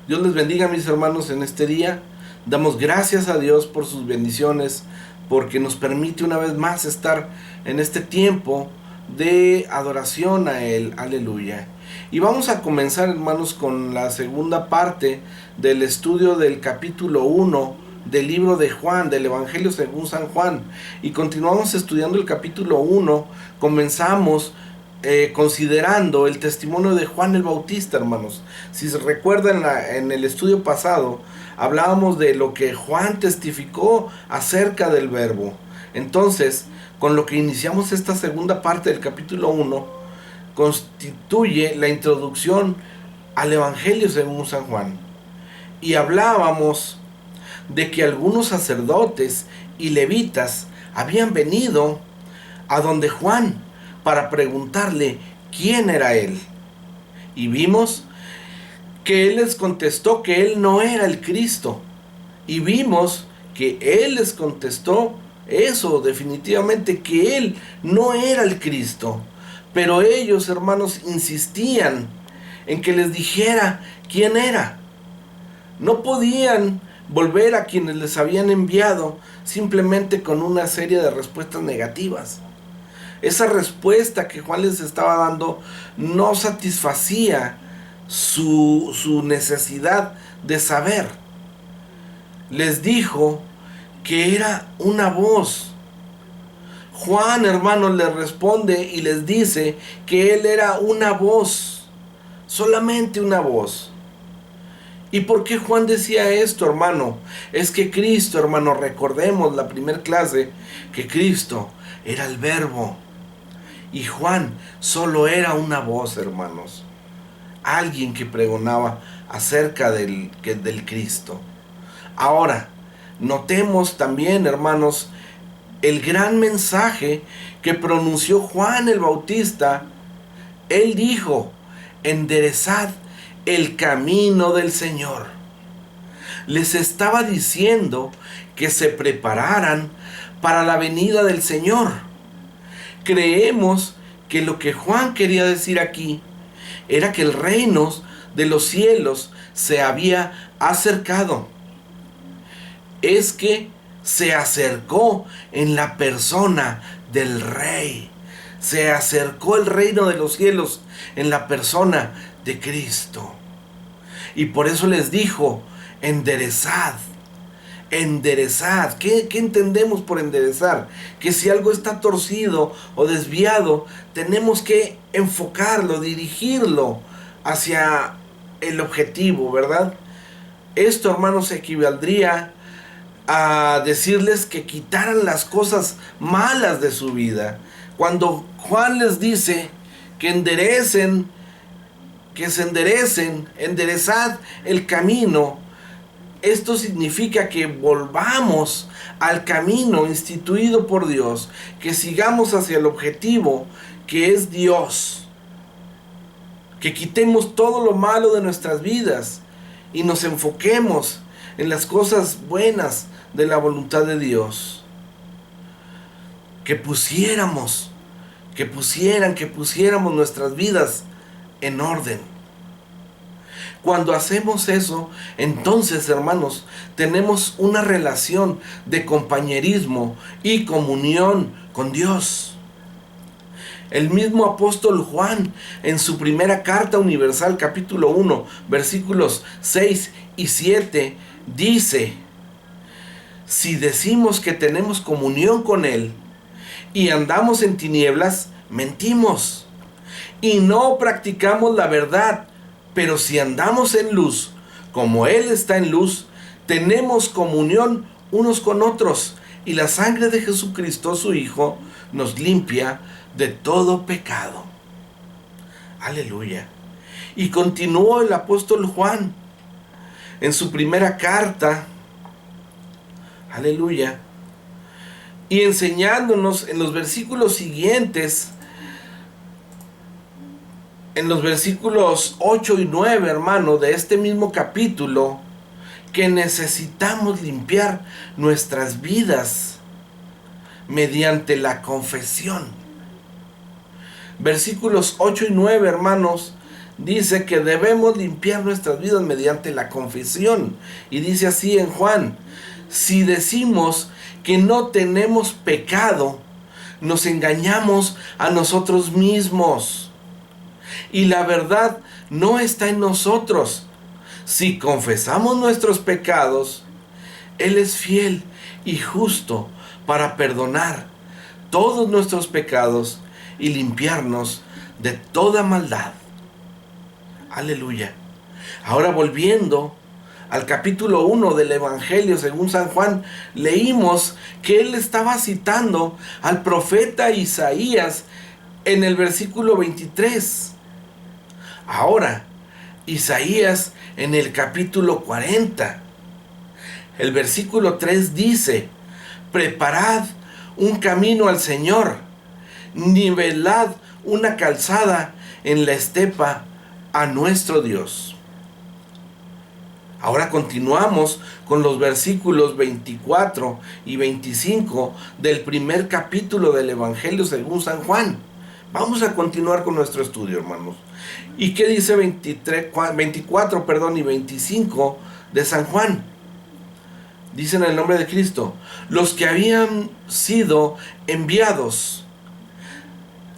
Dios les bendiga, mis hermanos, en este día. Damos gracias a Dios por sus bendiciones, porque nos permite una vez más estar en este tiempo de adoración a Él. Aleluya. Y vamos a comenzar, hermanos, con la segunda parte del estudio del capítulo 1 del libro de Juan, del Evangelio según San Juan. Y continuamos estudiando el capítulo 1. Comenzamos considerando el testimonio de Juan el Bautista, hermanos. Si se recuerdan, en el estudio pasado hablábamos de lo que Juan testificó acerca del Verbo. Entonces, con lo que iniciamos esta segunda parte del capítulo 1, constituye la introducción al Evangelio según San Juan. Y hablábamos de que algunos sacerdotes y levitas habían venido a donde Juan para preguntarle quién era él. Y vimos que él les contestó que él no era el Cristo. Y vimos que él les contestó eso, definitivamente, que él no era el Cristo. Pero ellos, hermanos, insistían en que les dijera quién era. No podían volver a quienes les habían enviado simplemente con una serie de respuestas negativas. Esa respuesta que Juan les estaba dando no satisfacía su necesidad de saber. Les dijo que era una voz. Juan, hermanos, les responde y les dice que él era una voz, solamente una voz. ¿Y por qué Juan decía esto, hermano? Es que Cristo, hermano, recordemos la primera clase, que Cristo era el Verbo. Y Juan solo era una voz, hermanos. Alguien que pregonaba acerca del Cristo. Ahora, notemos también, hermanos, el gran mensaje que pronunció Juan el Bautista. Él dijo: enderezad el camino del Señor. Les estaba diciendo que se prepararan para la venida del Señor. Creemos que lo que Juan quería decir aquí era que el reino de los cielos se había acercado. Es que se acercó en la persona del Rey. Se acercó el reino de los cielos en la persona de Cristo. Y por eso les dijo: enderezad. Enderezad. ¿Qué entendemos por enderezar? Que si algo está torcido o desviado, tenemos que enfocarlo, dirigirlo hacia el objetivo, ¿verdad? Esto, hermanos, equivaldría a decirles que quitaran las cosas malas de su vida. Cuando Juan les dice que enderecen, que se enderecen, enderezad el camino, esto significa que volvamos al camino instituido por Dios, que sigamos hacia el objetivo que es Dios, que quitemos todo lo malo de nuestras vidas y nos enfoquemos en las cosas buenas de la voluntad de Dios. Que pusiéramos nuestras vidas en orden. Cuando hacemos eso, entonces, hermanos, tenemos una relación de compañerismo y comunión con Dios. El mismo apóstol Juan, en su primera carta universal, capítulo 1, versículos 6 y 7, dice: si decimos que tenemos comunión con Él y andamos en tinieblas, mentimos y no practicamos la verdad. Pero si andamos en luz, como Él está en luz, tenemos comunión unos con otros, y la sangre de Jesucristo, su Hijo, nos limpia de todo pecado. Aleluya. Y continuó el apóstol Juan en su primera carta, aleluya, y enseñándonos en los versículos siguientes, en los versículos 8 y 9, hermano, de este mismo capítulo, que necesitamos limpiar nuestras vidas mediante la confesión. Versículos 8 y 9, hermanos, dice que debemos limpiar nuestras vidas mediante la confesión. Y dice así en Juan: si decimos que no tenemos pecado, nos engañamos a nosotros mismos, y la verdad no está en nosotros. Si confesamos nuestros pecados, Él es fiel y justo para perdonar todos nuestros pecados y limpiarnos de toda maldad. Aleluya. Ahora, volviendo al capítulo 1 del Evangelio según San Juan, leímos que él estaba citando al profeta Isaías en el versículo 23. Ahora, Isaías en el capítulo 40, el versículo 3 dice: preparad un camino al Señor, nivelad una calzada en la estepa a nuestro Dios. Ahora continuamos con los versículos 24 y 25 del primer capítulo del Evangelio según San Juan. Vamos a continuar con nuestro estudio, hermanos. ¿Y qué dice 24 y 25 de San Juan? Dice en el nombre de Cristo: los que habían sido enviados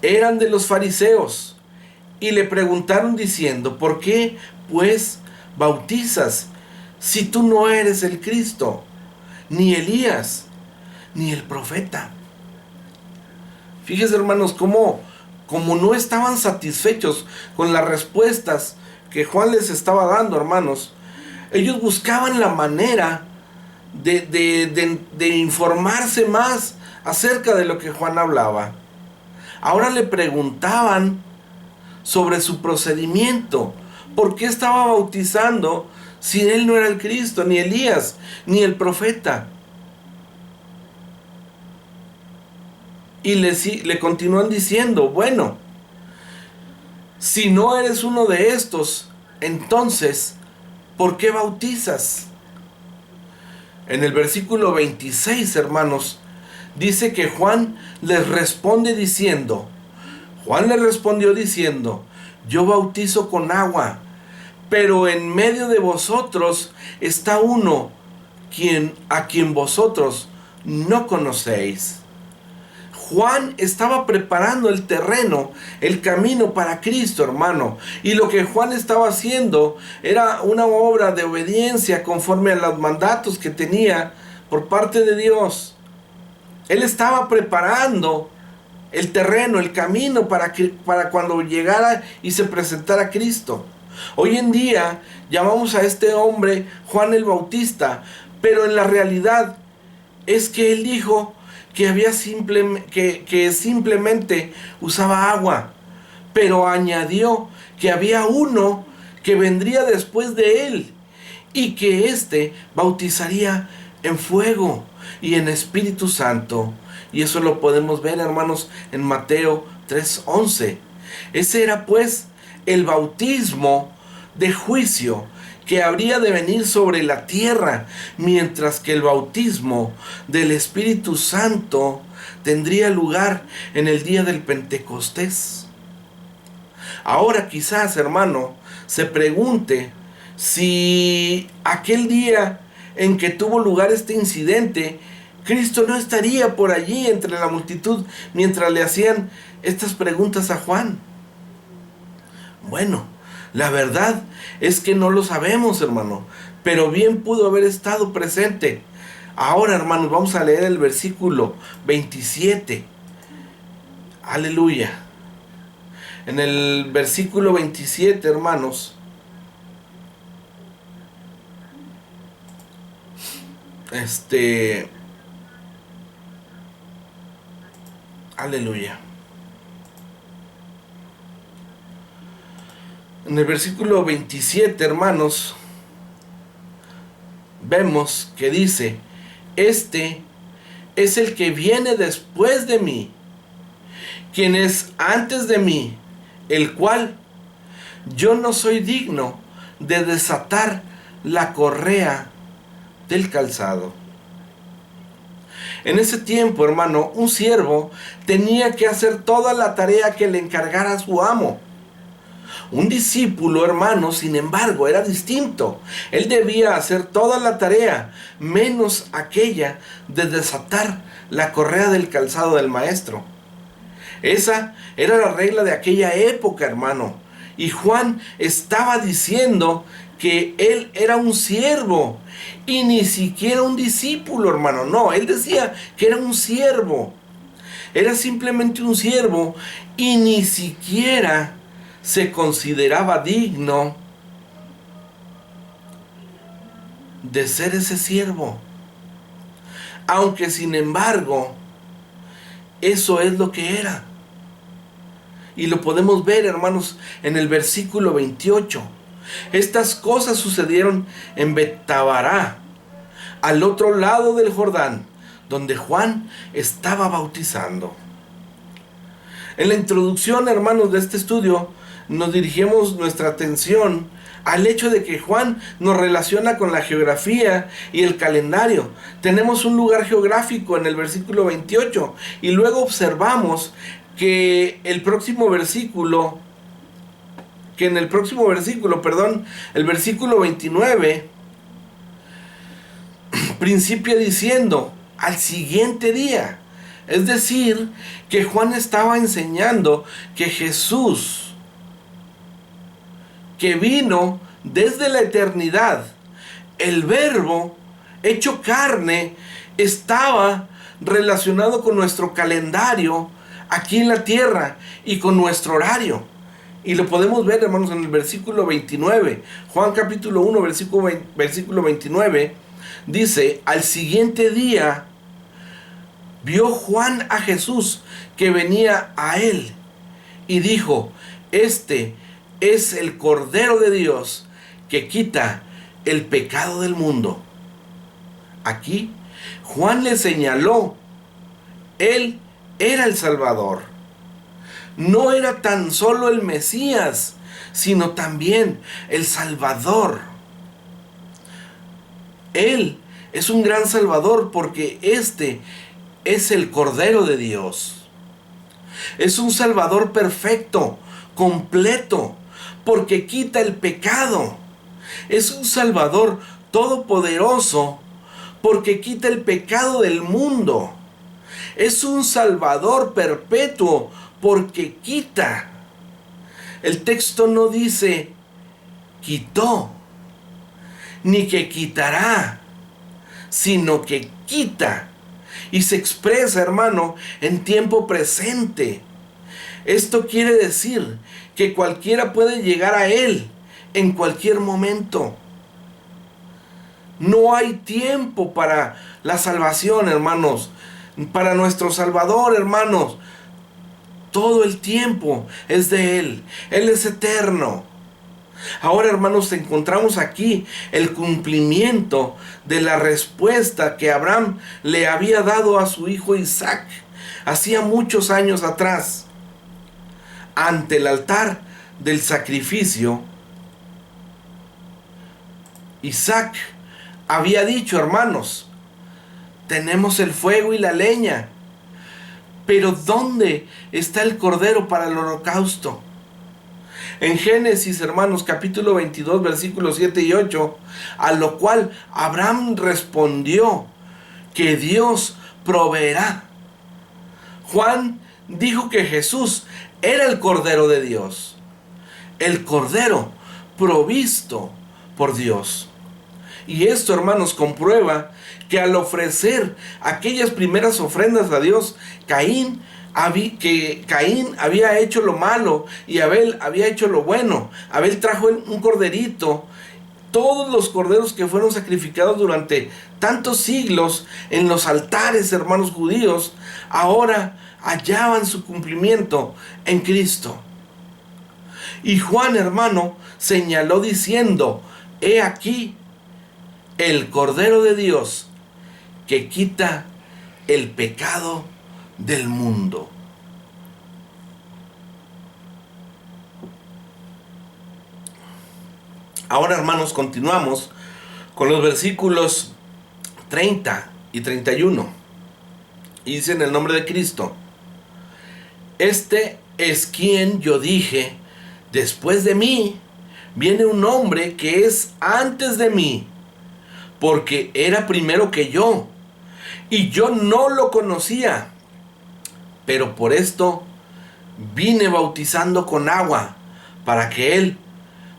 eran de los fariseos, y le preguntaron diciendo: ¿por qué pues bautizas si tú no eres el Cristo, ni Elías, ni el profeta? Fíjense, hermanos, como no estaban satisfechos con las respuestas que Juan les estaba dando, hermanos, ellos buscaban la manera de informarse más acerca de lo que Juan hablaba. Ahora le preguntaban sobre su procedimiento. ¿Por qué estaba bautizando si él no era el Cristo, ni Elías, ni el profeta? Y le continúan diciendo: bueno, si no eres uno de estos, entonces, ¿por qué bautizas? En el versículo 26, hermanos, dice que Juan les responde diciendo: Juan les respondió diciendo: yo bautizo con agua, pero en medio de vosotros está uno a quien vosotros no conocéis. Juan estaba preparando el terreno, el camino para Cristo, hermano. Y lo que Juan estaba haciendo era una obra de obediencia conforme a los mandatos que tenía por parte de Dios. Él estaba preparando el terreno, el camino para cuando llegara y se presentara Cristo. Hoy en día llamamos a este hombre Juan el Bautista, pero en la realidad es que él dijo que simplemente usaba agua, pero añadió que había uno que vendría después de él y que éste bautizaría en fuego y en Espíritu Santo. Y eso lo podemos ver, hermanos, en Mateo 3:11. Ese era pues el bautismo de juicio que habría de venir sobre la tierra, mientras que el bautismo del Espíritu Santo tendría lugar en el día del Pentecostés. Ahora quizás, hermano, se pregunte si aquel día en que tuvo lugar este incidente, Cristo no estaría por allí entre la multitud mientras le hacían estas preguntas a Juan. Bueno, la verdad es que no lo sabemos, hermano, pero bien pudo haber estado presente. Ahora, hermanos, vamos a leer el versículo 27. Aleluya. En el versículo 27, hermanos, aleluya. En el versículo 27, hermanos, vemos que dice: este es el que viene después de mí, quien es antes de mí, el cual yo no soy digno de desatar la correa del calzado. En ese tiempo, hermano, un siervo tenía que hacer toda la tarea que le encargara su amo. Un discípulo, hermano, sin embargo, era distinto. Él debía hacer toda la tarea, menos aquella de desatar la correa del calzado del maestro. Esa era la regla de aquella época, hermano. Y Juan estaba diciendo que él era un siervo y ni siquiera un discípulo, hermano. No, él decía que era un siervo. Era simplemente un siervo y ni siquiera se consideraba digno de ser ese siervo. Aunque sin embargo, eso es lo que era. Y lo podemos ver, hermanos, en el versículo 28. Estas cosas sucedieron en Betabará, al otro lado del Jordán, donde Juan estaba bautizando. En la introducción, hermanos, de este estudio, nos dirigimos nuestra atención al hecho de que Juan nos relaciona con la geografía y el calendario. Tenemos un lugar geográfico en el versículo 28 y luego observamos que el versículo 29, principia diciendo, al siguiente día. Es decir, que Juan estaba enseñando que Jesús, que vino desde la eternidad, el Verbo hecho carne, estaba relacionado con nuestro calendario aquí en la tierra y con nuestro horario. Y lo podemos ver, hermanos, en el versículo 29. Juan capítulo 1, versículo 29, dice, al siguiente día vio Juan a Jesús que venía a él y dijo, este es el Cordero de Dios que quita el pecado del mundo. Aquí Juan le señaló, él era el Salvador. No era tan solo el Mesías, sino también el Salvador. Él es un gran Salvador porque este es el Cordero de Dios. Es un Salvador perfecto, completo, porque quita el pecado. Es un Salvador todopoderoso, porque quita el pecado del mundo. Es un Salvador perpetuo, porque quita. El texto no dice quitó, ni que quitará, sino que quita. Y se expresa, hermano, en tiempo presente. Esto quiere decir que cualquiera puede llegar a Él en cualquier momento. No hay tiempo para la salvación, hermanos. Para nuestro Salvador, hermanos. Todo el tiempo es de Él. Él es eterno. Ahora, hermanos, encontramos aquí el cumplimiento de la respuesta que Abraham le había dado a su hijo Isaac hacía muchos años atrás. Ante el altar del sacrificio, Isaac había dicho, hermanos, tenemos el fuego y la leña, pero ¿dónde está el cordero para el holocausto? En Génesis, hermanos, capítulo 22, versículos 7 y 8, a lo cual Abraham respondió que Dios proveerá. Juan dijo que Jesús era el Cordero de Dios, el Cordero provisto por Dios. Y esto, hermanos, comprueba que al ofrecer aquellas primeras ofrendas a Dios, Caín había hecho lo malo y Abel había hecho lo bueno. Abel trajo un corderito. Todos los corderos que fueron sacrificados durante tantos siglos en los altares, hermanos judíos, ahora hallaban su cumplimiento en Cristo. Y Juan, hermano, señaló diciendo, he aquí el Cordero de Dios que quita el pecado del mundo. Ahora, hermanos, continuamos con los versículos 30 y 31. Y dice en el nombre de Cristo, este es quien yo dije, después de mí viene un hombre que es antes de mí, porque era primero que yo, y yo no lo conocía. Pero por esto vine bautizando con agua, para que él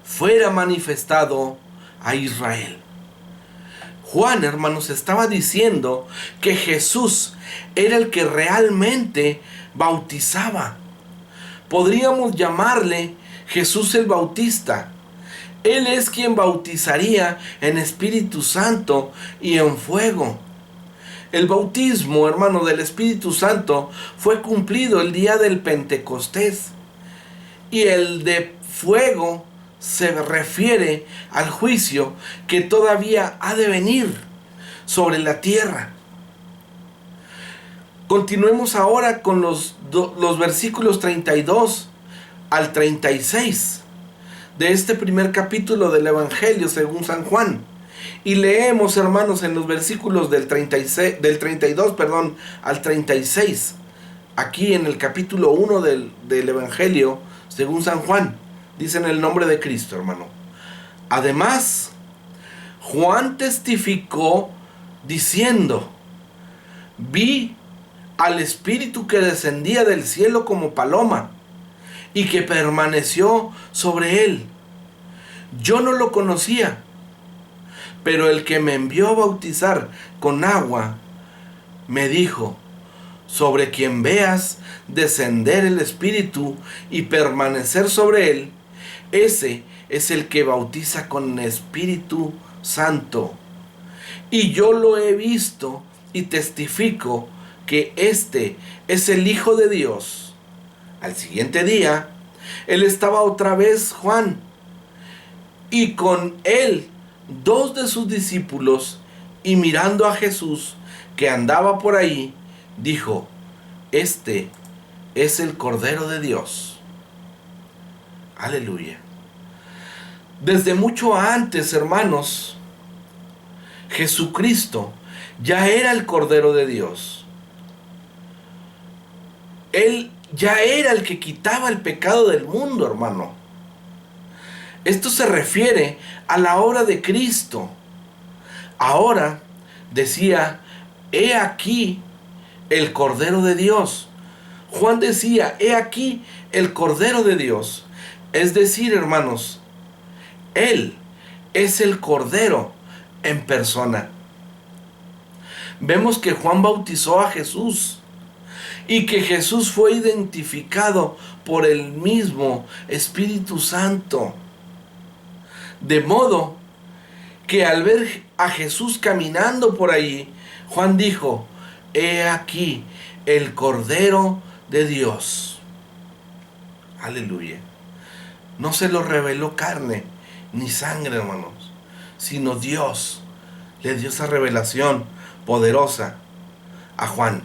fuera manifestado a Israel. Juan, hermanos, estaba diciendo que Jesús era el que realmente bautizaba. Podríamos llamarle Jesús el Bautista. Él es quien bautizaría en Espíritu Santo y en fuego. El bautismo, hermano, del Espíritu Santo fue cumplido el día del Pentecostés. Y el de fuego se refiere al juicio que todavía ha de venir sobre la tierra. Continuemos ahora con los versículos 32 al 36 de este primer capítulo del Evangelio según San Juan. Y leemos, hermanos, en los versículos del 32 al 36, aquí en el capítulo 1 del Evangelio según San Juan. Dice en el nombre de Cristo, hermano. Además, Juan testificó diciendo: vi al Espíritu que descendía del cielo como paloma y que permaneció sobre él. Yo no lo conocía, pero el que me envió a bautizar con agua me dijo: sobre quien veas descender el Espíritu y permanecer sobre él, ese es el que bautiza con Espíritu Santo. Y yo lo he visto y testifico que este es el Hijo de Dios. Al siguiente día, él estaba otra vez Juan, y con él 2 de sus discípulos, y mirando a Jesús que andaba por ahí, dijo: este es el Cordero de Dios. Aleluya. Desde mucho antes, hermanos, Jesucristo ya era el Cordero de Dios. Él ya era el que quitaba el pecado del mundo, hermano. Esto se refiere a la obra de Cristo. Ahora decía: he aquí el Cordero de Dios. Juan decía: he aquí el Cordero de Dios. Es decir, hermanos, Él es el Cordero en persona. Vemos que Juan bautizó a Jesús y que Jesús fue identificado por el mismo Espíritu Santo. De modo que al ver a Jesús caminando por allí, Juan dijo: he aquí el Cordero de Dios. Aleluya. No se lo reveló carne ni sangre, hermanos, sino Dios le dio esa revelación poderosa a Juan.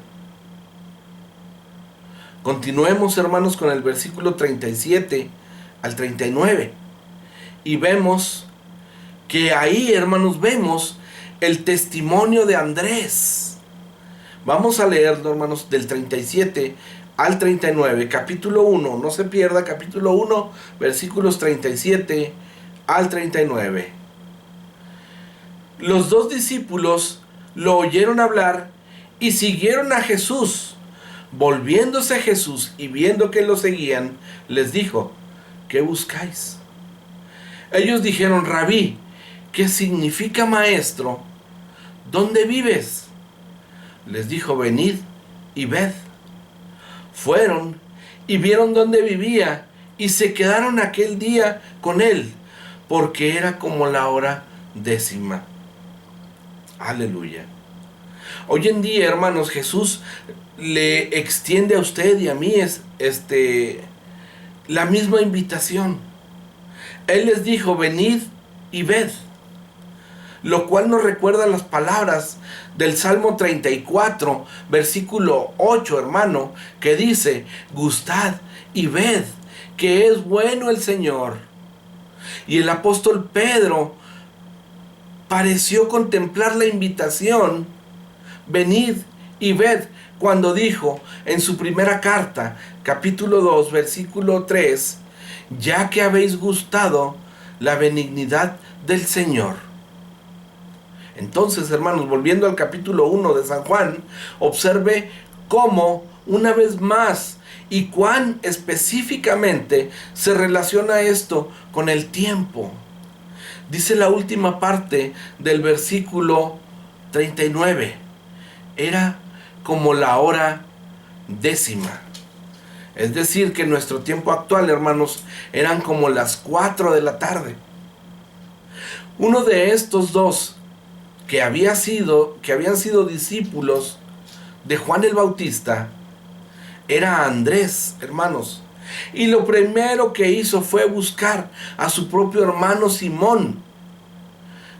Continuemos, hermanos, con el versículo 37 al 39. Y vemos que ahí, hermanos, vemos el testimonio de Andrés. Vamos a leerlo, hermanos, del 37 al 39, capítulo 1. No se pierda, capítulo 1, versículos 37 al 39. Los 2 discípulos lo oyeron hablar y siguieron a Jesús. Volviéndose a Jesús y viendo que lo seguían, les dijo: ¿qué buscáis? Ellos dijeron: Rabí, ¿qué significa maestro? ¿Dónde vives? Les dijo: venid y ved. Fueron y vieron dónde vivía y se quedaron aquel día con él, porque era como la hora 10. Aleluya. Hoy en día, hermanos, Jesús le extiende a usted y a mí la misma invitación. Él les dijo: venid y ved. Lo cual nos recuerda las palabras del Salmo 34, versículo 8, hermano, que dice: gustad y ved que es bueno el Señor. Y el apóstol Pedro pareció contemplar la invitación: venid y ved, cuando dijo en su primera carta, capítulo 2, versículo 3, ya que habéis gustado la benignidad del Señor. Entonces, hermanos, volviendo al capítulo 1 de San Juan, observe cómo, una vez más, y cuán específicamente se relaciona esto con el tiempo. Dice la última parte del versículo 39. Era como la hora décima. Es decir, que en nuestro tiempo actual, hermanos, eran como las 4 de la tarde. Uno de estos dos que habían sido discípulos de Juan el Bautista era Andrés, hermanos. Y lo primero que hizo fue buscar a su propio hermano Simón.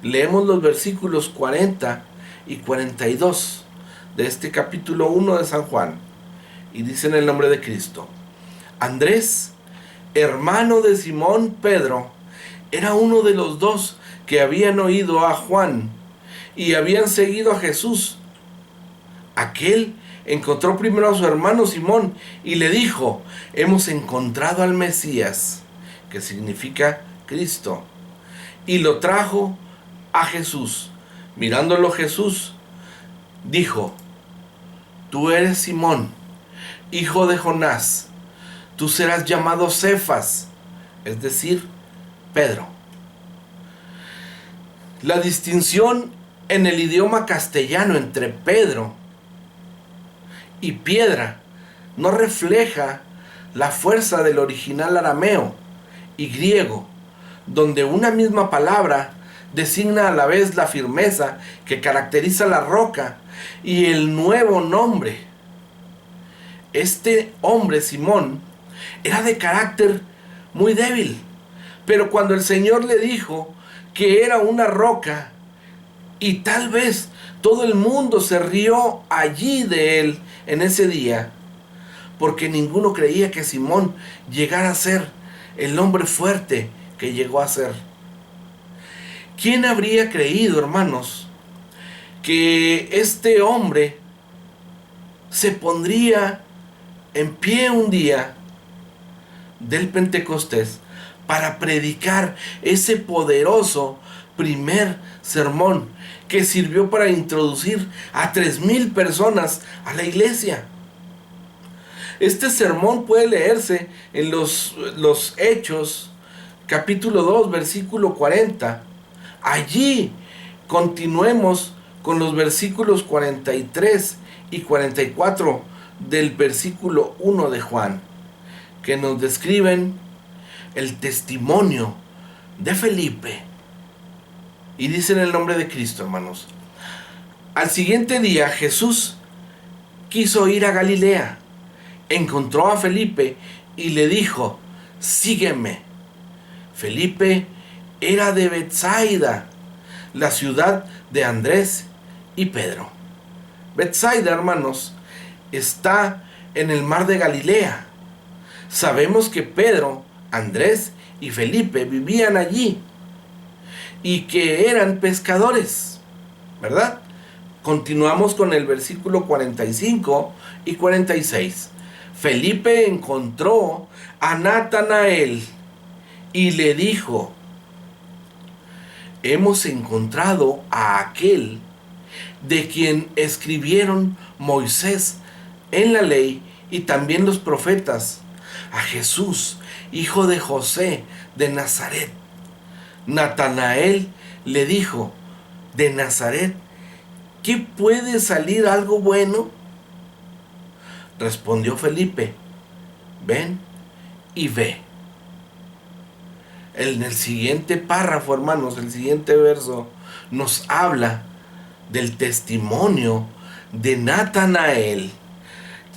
Leemos los versículos 40 y 42 de este capítulo 1 de San Juan. Y dice en el nombre de Cristo: Andrés, hermano de Simón Pedro, era uno de los dos que habían oído a Juan y habían seguido a Jesús. Aquel encontró primero a su hermano Simón y le dijo: hemos encontrado al Mesías, que significa Cristo, y lo trajo a Jesús. Mirándolo Jesús dijo: tú eres Simón, hijo de Jonás, tú serás llamado Cefas, es decir, Pedro. La distinción en el idioma castellano entre Pedro y piedra no refleja la fuerza del original arameo y griego, donde una misma palabra designa a la vez la firmeza que caracteriza la roca y el nuevo nombre. Este hombre, Simón, era de carácter muy débil, pero cuando el Señor le dijo que era una roca, y tal vez todo el mundo se rió allí de él en ese día, porque ninguno creía que Simón llegara a ser el hombre fuerte que llegó a ser. ¿Quién habría creído, hermanos, que este hombre se pondría en pie un día del Pentecostés para predicar ese poderoso primer sermón que sirvió para introducir a 3,000 personas a la iglesia? Este sermón puede leerse en los Hechos, capítulo 2, versículo 40. Allí continuemos con los versículos 43 y 44 del versículo 1 de Juan, que nos describen el testimonio de Felipe. Y dicen el nombre de Cristo, hermanos: al siguiente día Jesús quiso ir a Galilea. Encontró a Felipe y le dijo: sígueme. Felipe era de Betsaida, la ciudad de Andrés y Pedro. Betsaida, hermanos, está en el mar de Galilea. Sabemos que Pedro, Andrés y Felipe vivían allí y que eran pescadores, ¿verdad? Continuamos con el versículo 45 y 46. Felipe encontró a Natanael y le dijo: hemos encontrado a aquel de quien escribieron Moisés en la ley y también los profetas, a Jesús, hijo de José de Nazaret. Natanael le dijo: ¿de Nazaret qué puede salir algo bueno? Respondió Felipe: ven y ve. En el siguiente párrafo, hermanos, el siguiente verso nos habla del testimonio de Natanael.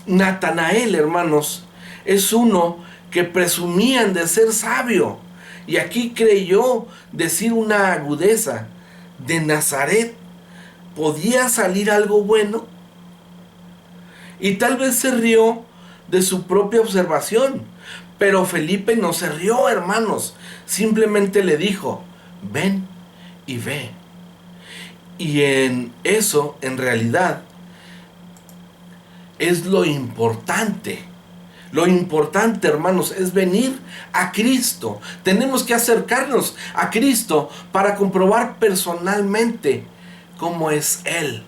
Natanael, hermanos, es uno que presumían de ser sabio, y aquí creyó decir una agudeza: ¿de Nazaret podía salir algo bueno? Y tal vez se rió de su propia observación, pero Felipe no se rió, hermanos. Simplemente le dijo: ven y ve. Y en eso, en realidad, es lo importante, Lo importante, hermanos, es venir a Cristo. Tenemos que acercarnos a Cristo para comprobar personalmente cómo es Él.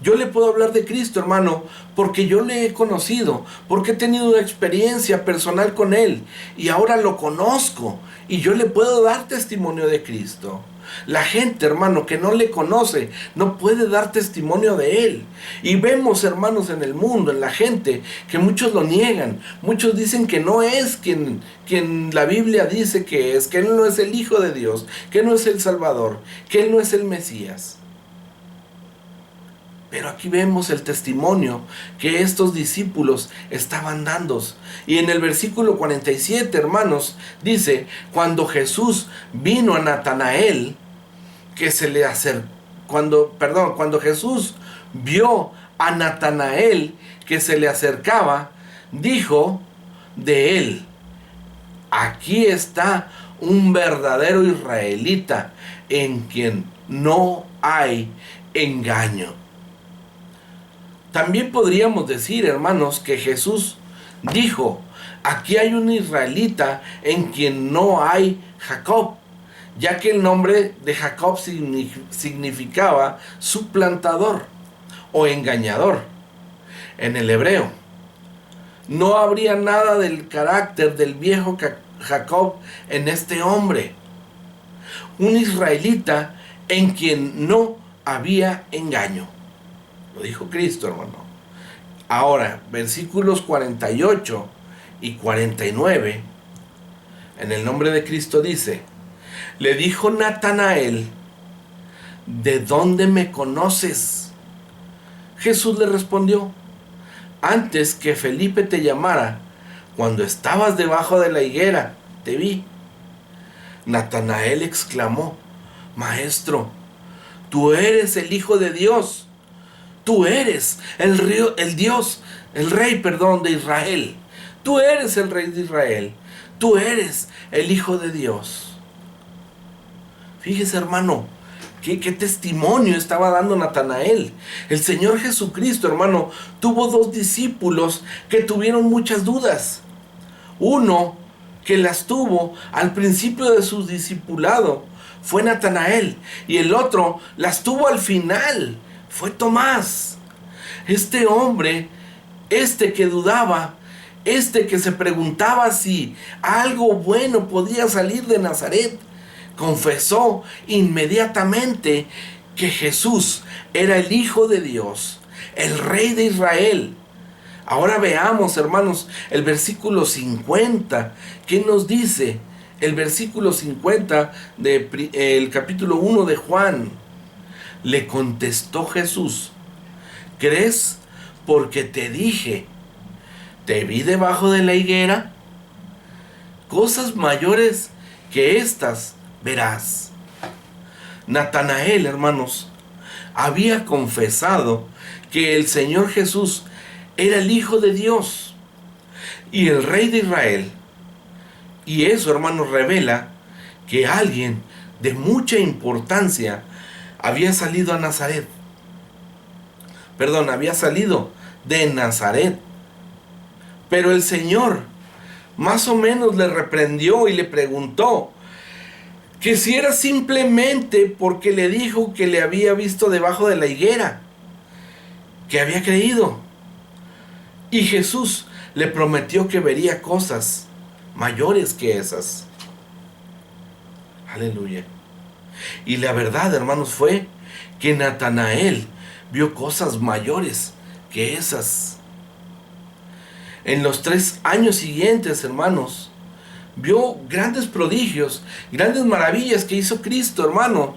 Yo le puedo hablar de Cristo, hermano, porque yo le he conocido, porque he tenido una experiencia personal con Él y ahora lo conozco y yo le puedo dar testimonio de Cristo. La gente, hermano, que no le conoce, no puede dar testimonio de Él. Y vemos, hermanos, en el mundo, en la gente, que muchos lo niegan. Muchos dicen que no es quien la Biblia dice que es, que Él no es el Hijo de Dios, que no es el Salvador, que Él no es el Mesías. Pero aquí vemos el testimonio que estos discípulos estaban dando. Y en el versículo 47, hermanos, dice, cuando Jesús vino a Natanael, cuando Jesús vio a Natanael que se le acercaba, dijo de él, aquí está un verdadero israelita en quien no hay engaño. También podríamos decir, hermanos, que Jesús dijo, aquí hay un israelita en quien no hay Jacob, ya que el nombre de Jacob significaba suplantador o engañador en el hebreo. No habría nada del carácter del viejo Jacob en este hombre. Un israelita en quien no había engaño. Lo dijo Cristo, hermano. Ahora, versículos 48 y 49, en el nombre de Cristo dice, le dijo Natanael, ¿de dónde me conoces? Jesús le respondió, antes que Felipe te llamara, cuando estabas debajo de la higuera, te vi. Natanael exclamó, Maestro, tú eres el Hijo de Dios. Tú eres el rey de Israel. Tú eres el rey de Israel. Tú eres el Hijo de Dios. Fíjese, hermano, qué testimonio estaba dando Natanael. El Señor Jesucristo, hermano, tuvo dos discípulos que tuvieron muchas dudas. Uno que las tuvo al principio de su discipulado fue Natanael, y el otro las tuvo al final. Fue Tomás, este hombre, que dudaba, que se preguntaba si algo bueno podía salir de Nazaret, confesó inmediatamente que Jesús era el Hijo de Dios, el Rey de Israel. Ahora veamos, hermanos, el versículo 50. ¿Qué nos dice? El versículo 50 del capítulo 1 de Juan. Le contestó Jesús, ¿crees porque te dije, te vi debajo de la higuera? Cosas mayores que estas verás. Natanael, hermanos, había confesado que el Señor Jesús era el Hijo de Dios y el Rey de Israel. Y eso, hermanos, revela que alguien de mucha importancia había salido de Nazaret. Pero el Señor más o menos le reprendió y le preguntó que si era simplemente porque le dijo que le había visto debajo de la higuera, que había creído. Y Jesús le prometió que vería cosas mayores que esas. Aleluya. Y la verdad, hermanos, fue que Natanael vio cosas mayores que esas. En los 3 años siguientes, hermanos, vio grandes prodigios, grandes maravillas que hizo Cristo, hermano.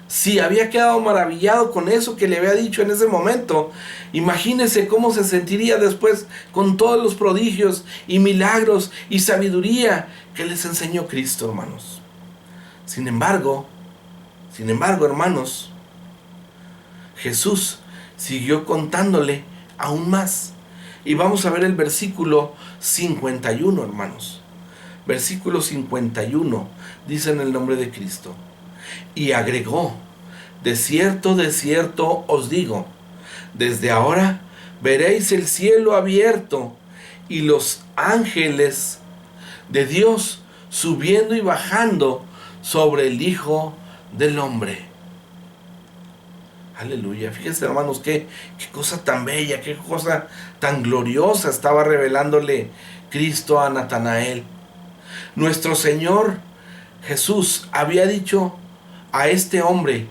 Si había quedado maravillado con eso que le había dicho en ese momento, imagínese cómo se sentiría después con todos los prodigios y milagros y sabiduría que les enseñó Cristo, hermanos. Sin embargo, hermanos, Jesús siguió contándole aún más. Y vamos a ver el versículo 51, hermanos. Versículo 51 dice en el nombre de Cristo. Y agregó, de cierto os digo, desde ahora veréis el cielo abierto y los ángeles de Dios subiendo y bajando sobre el Hijo del Hombre. Aleluya. Fíjense, hermanos, qué cosa tan bella, qué cosa tan gloriosa estaba revelándole Cristo a Natanael. Nuestro Señor Jesús había dicho a este hombre: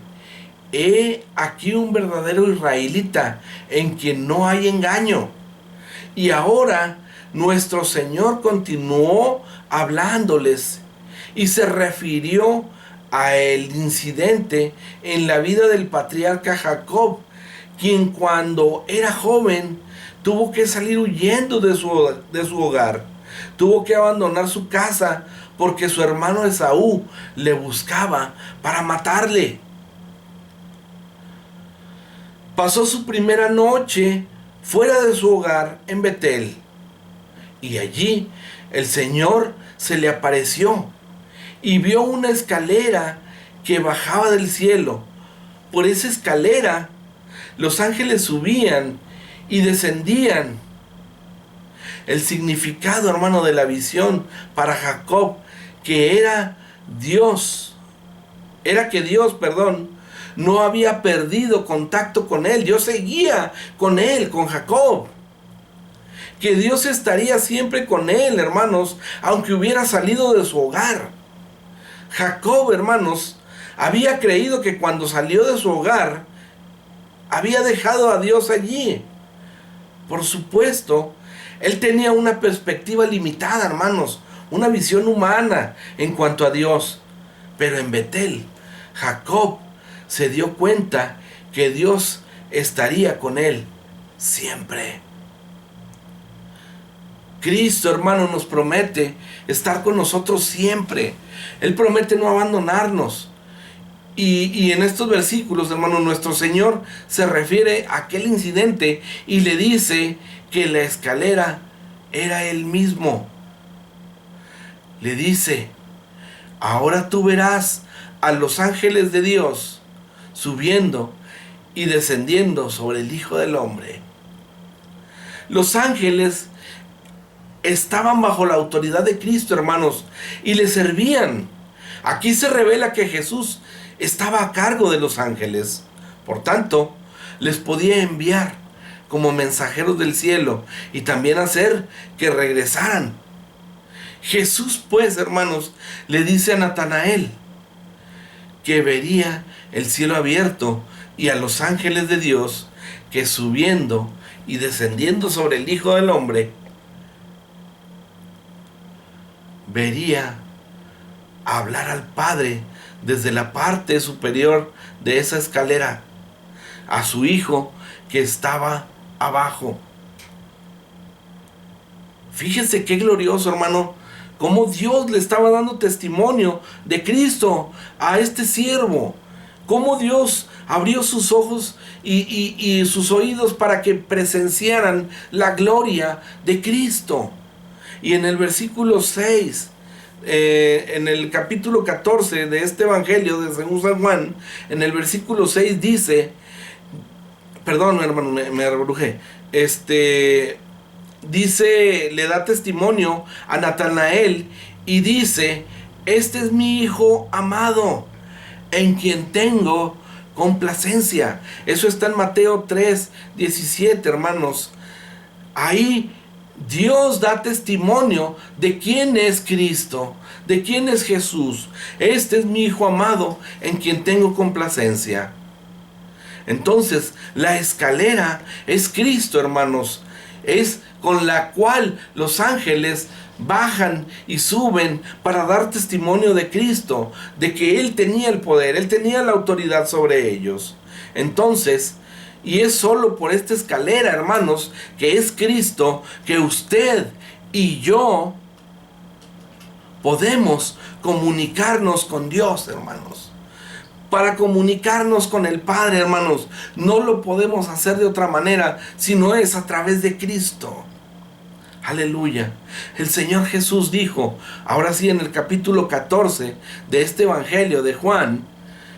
he aquí un verdadero israelita en quien no hay engaño. Y ahora nuestro Señor continuó hablándoles y se refirió a el incidente en la vida del patriarca Jacob, quien cuando era joven tuvo que salir huyendo de su hogar, tuvo que abandonar su casa porque su hermano Esaú le buscaba para matarle. Pasó su primera noche fuera de su hogar en Betel, y allí el Señor se le apareció y vio una escalera que bajaba del cielo. Por esa escalera los ángeles subían y descendían. El significado, hermano, de la visión para Jacob, que era que Dios, no había perdido contacto con él. Dios seguía con él, con Jacob. Que Dios estaría siempre con él, hermanos, aunque hubiera salido de su hogar. Jacob, hermanos, había creído que cuando salió de su hogar, había dejado a Dios allí. Por supuesto, él tenía una perspectiva limitada, hermanos, una visión humana en cuanto a Dios. Pero en Betel, Jacob se dio cuenta que Dios estaría con él siempre. Cristo, hermano, nos promete estar con nosotros siempre. Él promete no abandonarnos. Y en estos versículos, hermano, nuestro Señor se refiere a aquel incidente y le dice que la escalera era Él mismo. Le dice: ahora tú verás a los ángeles de Dios subiendo y descendiendo sobre el Hijo del Hombre. Los ángeles estaban bajo la autoridad de Cristo, hermanos, y le servían. Aquí se revela que Jesús estaba a cargo de los ángeles. Por tanto, les podía enviar como mensajeros del cielo y también hacer que regresaran. Jesús, pues, hermanos, le dice a Natanael que vería el cielo abierto y a los ángeles de Dios que subiendo y descendiendo sobre el Hijo del Hombre, vería hablar al Padre desde la parte superior de esa escalera a su Hijo que estaba abajo. Fíjese qué glorioso, hermano, cómo Dios le estaba dando testimonio de Cristo a este siervo, cómo Dios abrió sus ojos y sus oídos para que presenciaran la gloria de Cristo. Y en el versículo 6, en el capítulo 14 de este evangelio de según San Juan, en el versículo 6 dice, perdón, hermano, me rebrujé, dice, le da testimonio a Natanael y dice: este es mi Hijo amado, en quien tengo complacencia. Eso está en Mateo 3:17, hermanos. Ahí Dios da testimonio de quién es Cristo, de quién es Jesús. Este es mi Hijo amado, en quien tengo complacencia. Entonces, la escalera es Cristo, hermanos. Es con la cual los ángeles bajan y suben para dar testimonio de Cristo, de que Él tenía el poder, Él tenía la autoridad sobre ellos. Entonces, y es solo por esta escalera, hermanos, que es Cristo, que usted y yo podemos comunicarnos con Dios, hermanos. Para comunicarnos con el Padre, hermanos, no lo podemos hacer de otra manera, sino es a través de Cristo. Aleluya. El Señor Jesús dijo, ahora sí, en el capítulo 14 de este evangelio de Juan,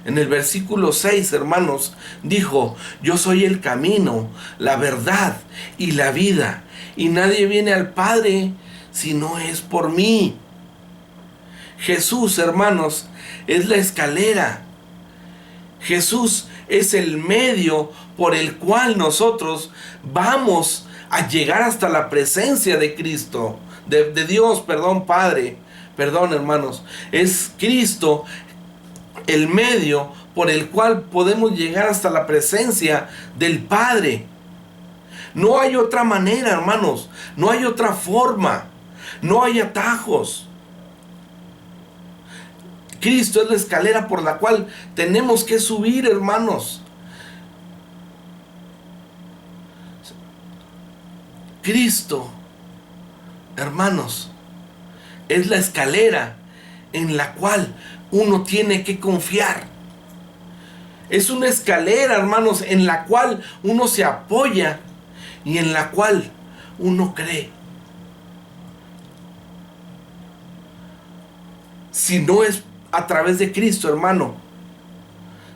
En el versículo 6, hermanos, dijo: yo soy el camino, la verdad y la vida, y nadie viene al Padre si no es por mí. Jesús, hermanos, es la escalera. Jesús es el medio por el cual nosotros vamos a llegar hasta la presencia de Cristo, de Dios, Padre, hermanos. Es Cristo el medio por el cual podemos llegar hasta la presencia del Padre. No hay otra manera, hermanos. No hay otra forma. No hay atajos. Cristo es la escalera por la cual tenemos que subir, hermanos. Cristo, hermanos, es la escalera en la cual uno tiene que confiar. Es una escalera, hermanos, en la cual uno se apoya y en la cual uno cree. Si no es a través de Cristo, hermano,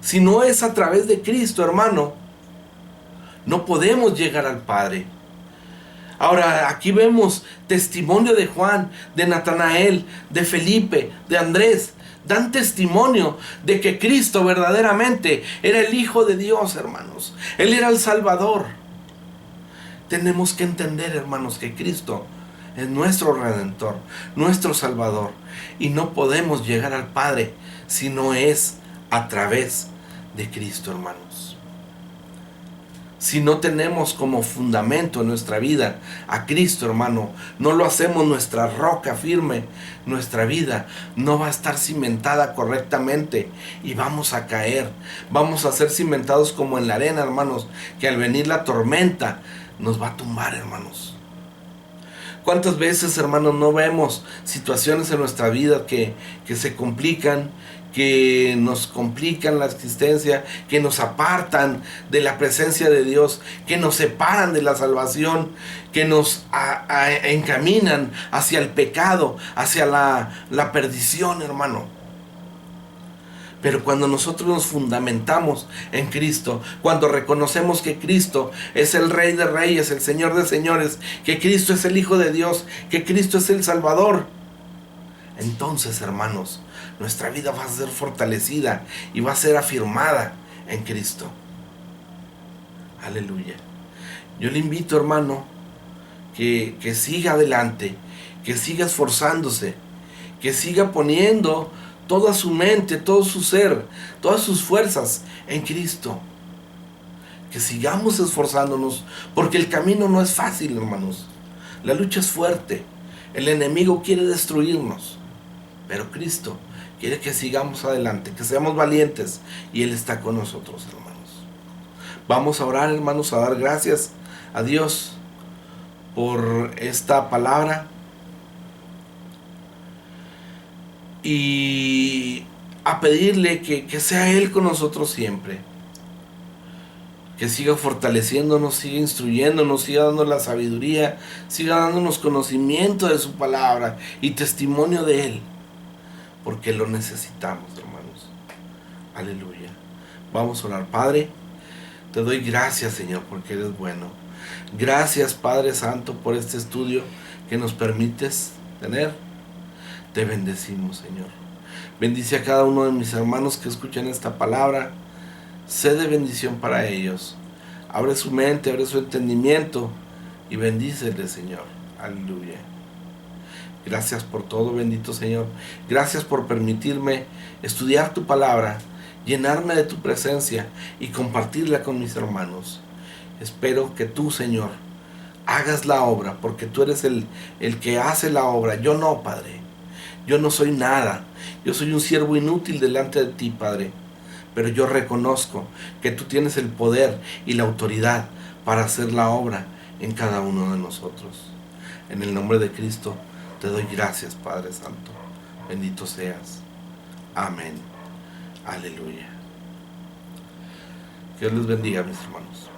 si no es a través de Cristo, hermano, no podemos llegar al Padre. Ahora, aquí vemos testimonio de Juan, de Natanael, de Felipe, de Andrés. Dan testimonio de que Cristo verdaderamente era el Hijo de Dios, hermanos. Él era el Salvador. Tenemos que entender, hermanos, que Cristo es nuestro Redentor, nuestro Salvador. Y no podemos llegar al Padre si no es a través de Cristo, hermanos. Si no tenemos como fundamento en nuestra vida a Cristo, hermano, no lo hacemos nuestra roca firme, nuestra vida no va a estar cimentada correctamente y vamos a caer. Vamos a ser cimentados como en la arena, hermanos, que al venir la tormenta nos va a tumbar, hermanos. ¿Cuántas veces, hermanos, no vemos situaciones en nuestra vida que se complican, que nos complican la existencia, que nos apartan de la presencia de Dios, que nos separan de la salvación, que nos encaminan hacia el pecado, hacia la perdición, hermano? Pero cuando nosotros nos fundamentamos en Cristo, cuando reconocemos que Cristo es el Rey de Reyes, el Señor de Señores, que Cristo es el Hijo de Dios, que Cristo es el Salvador, entonces, hermanos, nuestra vida va a ser fortalecida y va a ser afirmada en Cristo. Aleluya. Yo le invito, hermano, que siga adelante, que siga esforzándose, que siga poniendo toda su mente, todo su ser, todas sus fuerzas en Cristo. Que sigamos esforzándonos, porque el camino no es fácil, hermanos. La lucha es fuerte. El enemigo quiere destruirnos, pero Cristo quiere que sigamos adelante, que seamos valientes, y Él está con nosotros, hermanos. Vamos a orar, hermanos, a dar gracias a Dios por esta palabra y a pedirle que sea Él con nosotros siempre, que siga fortaleciéndonos, siga instruyéndonos, siga dando la sabiduría, siga dándonos conocimiento de su palabra y testimonio de Él, porque lo necesitamos, hermanos. Aleluya. Vamos a orar. Padre, te doy gracias, Señor, porque eres bueno. Gracias, Padre Santo, por este estudio que nos permites tener. Te bendecimos, Señor. Bendice a cada uno de mis hermanos que escuchan esta palabra. Sé de bendición para ellos. Abre su mente, abre su entendimiento y bendíceles, Señor. Aleluya. Gracias por todo, bendito Señor. Gracias por permitirme estudiar tu palabra, llenarme de tu presencia y compartirla con mis hermanos. Espero que tú, Señor, hagas la obra, porque tú eres el que hace la obra. Yo no, Padre. Yo no soy nada. Yo soy un siervo inútil delante de ti, Padre. Pero yo reconozco que tú tienes el poder y la autoridad para hacer la obra en cada uno de nosotros. En el nombre de Cristo te doy gracias, Padre Santo. Bendito seas. Amén. Aleluya. Que Dios les bendiga, mis hermanos.